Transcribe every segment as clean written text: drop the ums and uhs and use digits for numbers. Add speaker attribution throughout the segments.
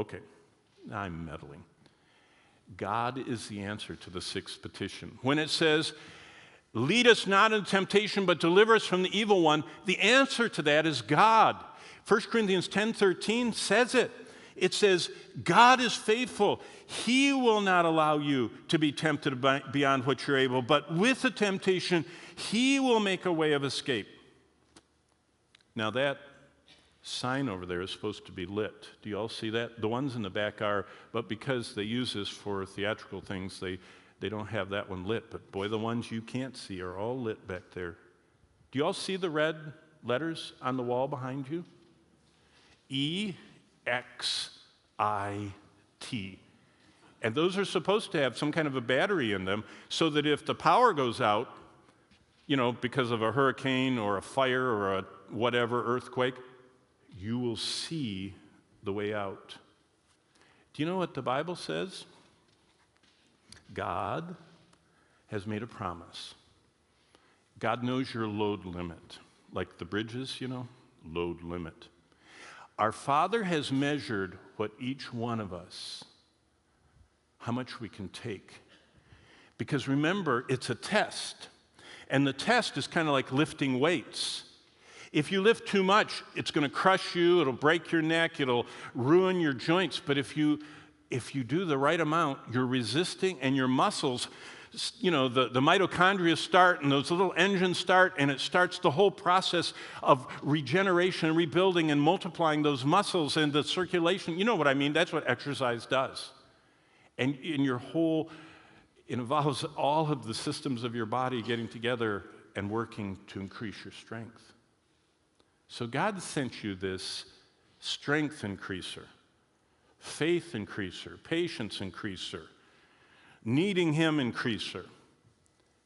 Speaker 1: Okay, I'm meddling. God is the answer to the sixth petition. When it says, lead us not into temptation, but deliver us from the evil one, the answer to that is God. 1 Corinthians 10:13 says it. It says, God is faithful. He will not allow you to be tempted beyond what you're able, but with the temptation, He will make a way of escape. Now that sign over there is supposed to be lit. Do you all see that? The ones in the back are, but because they use this for theatrical things, they don't have that one lit. But boy, the ones you can't see are all lit back there. Do you all see the red letters on the wall behind you? EXIT. And those are supposed to have some kind of a battery in them so that if the power goes out, because of a hurricane or a fire or a whatever earthquake, you will see the way out. Do you know what the Bible says? God has made a promise. God knows your load limit. Like the bridges, load limit. Our Father has measured what each one of us, how much we can take. Because remember, it's a test. And the test is kind of like lifting weights. If you lift too much, it's going to crush you, it'll break your neck, it'll ruin your joints. But if you do the right amount, you're resisting, and your muscles, the mitochondria start, and those little engines start, and it starts the whole process of regeneration and rebuilding and multiplying those muscles and the circulation. You know what I mean? That's what exercise does. And in your whole, it involves all of the systems of your body getting together and working to increase your strength. So God sent you this strength increaser, faith increaser, patience increaser, needing Him increaser.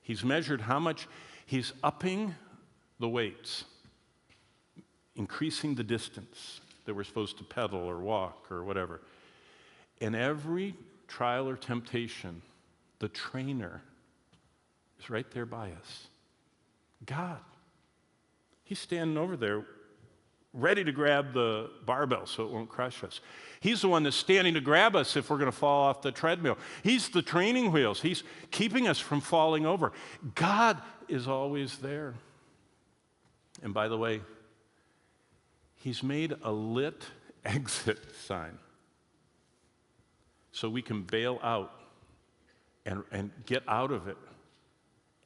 Speaker 1: He's measured how much, He's upping the weights, increasing the distance that we're supposed to pedal or walk or whatever. In every trial or temptation, the trainer is right there by us. God. He's standing over there ready to grab the barbell so it won't crush us. He's the one that's standing to grab us if we're going to fall off the treadmill. He's the training wheels. He's keeping us from falling over. God is always there. And by the way, He's made a lit exit sign so we can bail out and get out of it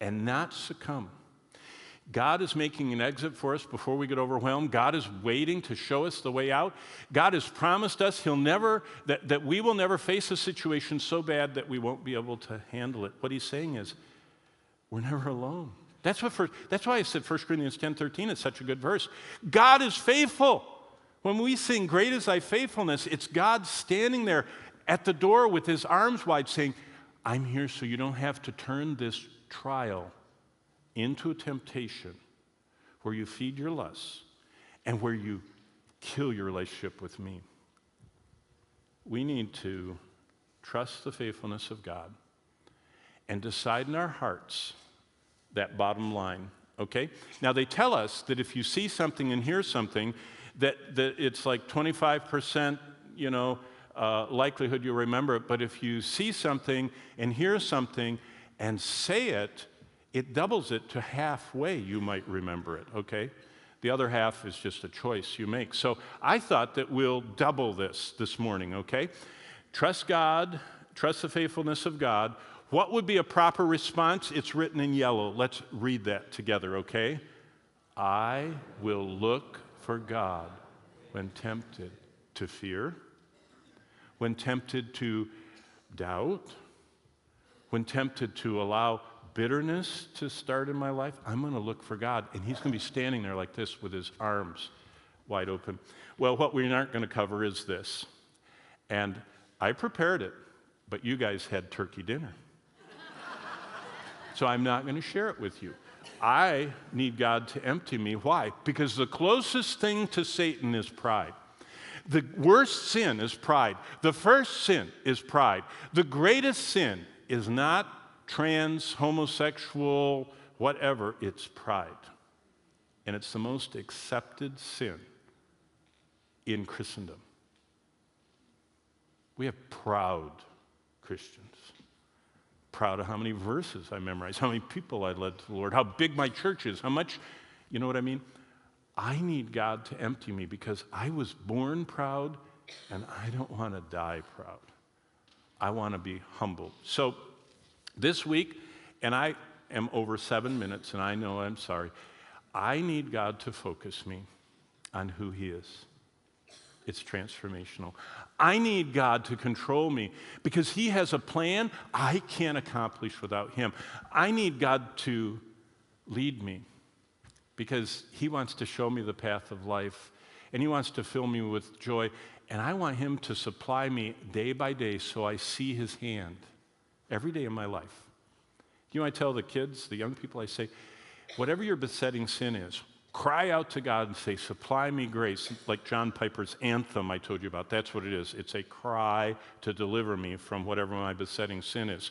Speaker 1: and not succumb. God is making an exit for us before we get overwhelmed. God is waiting to show us the way out. God has promised us that we will never face a situation so bad that we won't be able to handle it. What He's saying is, we're never alone. That's why I said 1 Corinthians 10:13 is such a good verse. God is faithful. When we sing, "Great is thy faithfulness," it's God standing there at the door with His arms wide saying, I'm here so you don't have to turn this trial into a temptation where you feed your lusts and where you kill your relationship with me. We need to trust the faithfulness of God and decide in our hearts that bottom line, okay? Now, they tell us that if you see something and hear something, that it's like 25%, likelihood you'll remember it, but if you see something and hear something and say it, it doubles it to halfway you might remember it, okay? The other half is just a choice you make. So I thought that we'll double this morning, okay? Trust God, trust the faithfulness of God. What would be a proper response? It's written in yellow. Let's read that together, okay? I will look for God when tempted to fear, when tempted to doubt, when tempted to allow bitterness to start in my life. I'm going to look for God, and He's going to be standing there like this with His arms wide open. Well, what we aren't going to cover is this. And I prepared it, but you guys had turkey dinner. So I'm not going to share it with you. I need God to empty me. Why? Because the closest thing to Satan is pride. The worst sin is pride. The first sin is pride. The greatest sin is not trans, homosexual, whatever, it's pride. And it's the most accepted sin in Christendom. We have proud Christians. Proud of how many verses I memorized, how many people I led to the Lord, how big my church is, how much, you know what I mean? I need God to empty me because I was born proud and I don't want to die proud. I want to be humbled. So this week, and I am over 7 minutes, and I know I'm sorry, I need God to focus me on who He is. It's transformational. I need God to control me because He has a plan I can't accomplish without Him. I need God to lead me because He wants to show me the path of life and He wants to fill me with joy. And I want Him to supply me day by day so I see His hand every day of my life. You know, I tell the kids, the young people, I say, whatever your besetting sin is, cry out to God and say, supply me grace. Like John Piper's anthem I told you about, that's what it is. It's a cry to deliver me from whatever my besetting sin is.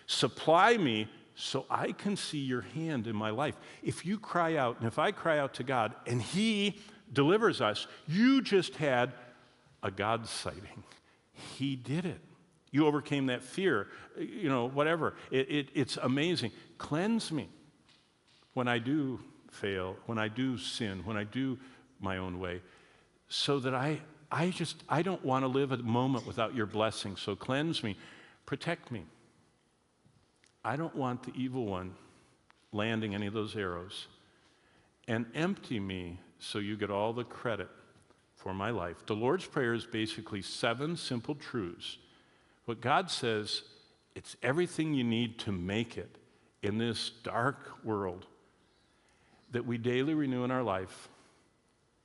Speaker 1: Supply me so I can see your hand in my life. If you cry out, and if I cry out to God, and He delivers us, you just had a God sighting. He did it. You overcame that fear, you know, whatever. It's amazing. Cleanse me when I do fail, when I do sin, when I do my own way, so that I don't want to live a moment without your blessing. So cleanse me, protect me. I don't want the evil one landing any of those arrows. And empty me so you get all the credit for my life. The Lord's Prayer is basically 7 simple truths. What God says, it's everything you need to make it in this dark world that we daily renew in our life.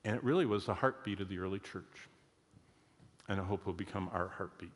Speaker 1: And it really was the heartbeat of the early church. And I hope will become our heartbeat.